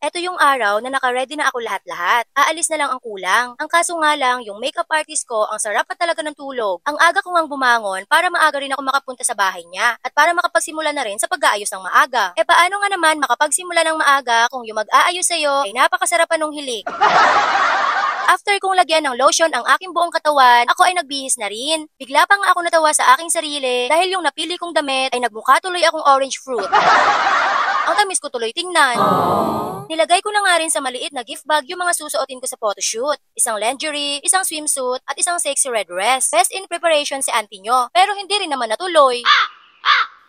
Eto yung araw na naka-ready na ako lahat-lahat. Aalis na lang ang kulang. Ang kaso nga lang, yung makeup artist ko, ang sarap pa talaga ng tulog. Ang aga ko ngang bumangon para maaga rin ako makapunta sa bahay niya at para makapagsimula na rin sa pag-aayos ng maaga. E paano nga naman makapagsimula ng maaga kung yung mag-aayos sa'yo ay napakasarapan ng hilik? After kong lagyan ng lotion ang aking buong katawan, ako ay nagbihis na rin. Bigla pa nga ako natawa sa aking sarili dahil yung napili kong damit ay nagmukha tuloy akong orange fruit. Ang tamis ko tuloy tingnan. Nilagay ko na nga rin sa maliit na gift bag yung mga susuotin ko sa photoshoot. Isang lingerie, isang swimsuit, at isang sexy red dress. Best in preparation si auntie nyo, pero hindi rin naman natuloy.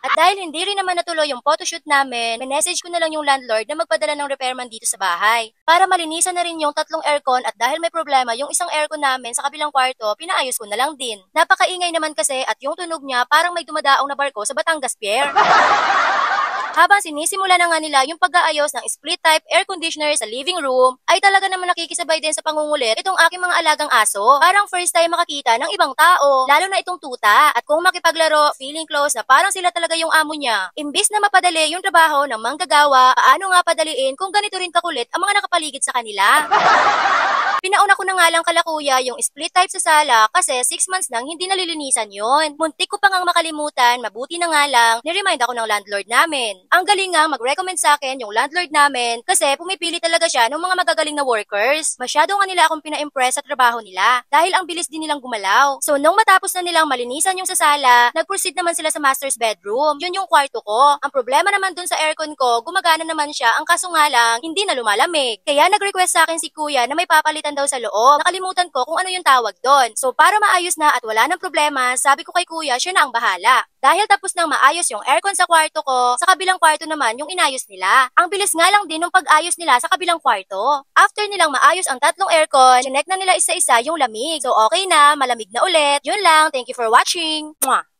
At dahil hindi rin naman natuloy yung photoshoot namin, message ko na lang yung landlord na magpadala ng repairman dito sa bahay. Para malinisan na rin yung 3 aircon at dahil may problema yung isang aircon namin sa kabilang kwarto, pinaayos ko na lang din. Napakaingay naman kasi at yung tunog niya parang may dumadaong na barko sa Batangas Pier. Habang sinisimula na nga nila yung pag-aayos ng split-type air conditioner sa living room, ay talaga naman nakikisabay din sa pangungulit itong aking mga alagang aso. Parang first time makakita ng ibang tao, lalo na itong tuta. At kung makipaglaro, feeling close na parang sila talaga yung amo niya. Imbis na mapadali yung trabaho ng manggagawa, paano nga padaliin kung ganito rin kakulit ang mga nakapaligid sa kanila? Pinauna ko na nga lang kalakuya yung split type sa sala kasi 6 months nang hindi nalilinisan yon. Muntik ko pa ngang makalimutan, mabuti na nga lang, niremind ako ng landlord namin. Ang galing nga mag-recommend sa akin yung landlord namin kasi pumipili talaga siya ng mga magagaling na workers. Masyado nga nila akong pina-impress sa trabaho nila dahil ang bilis din nilang gumalaw. So nung matapos na nilang malinisan yung sa sala, nag-proceed naman sila sa master's bedroom. Yun yung kwarto ko. Ang problema naman dun sa aircon ko, gumagana naman siya, ang kaso nga lang, hindi na lumalamig. Kaya nag-request sa akin si kuya na may papalitan daw sa loob. Nakalimutan ko kung ano yung tawag doon. So para maayos na at wala nang problema, sabi ko kay kuya, siya na ang bahala. Dahil tapos nang maayos yung aircon sa kwarto ko, sa kabilang kwarto naman yung inayos nila. Ang bilis nga lang din ng pag-ayos nila sa kabilang kwarto. After nilang maayos ang 3 aircon, chinek na nila isa-isa yung lamig. So okay na, malamig na ulit. Yun lang, thank you for watching. Mwah!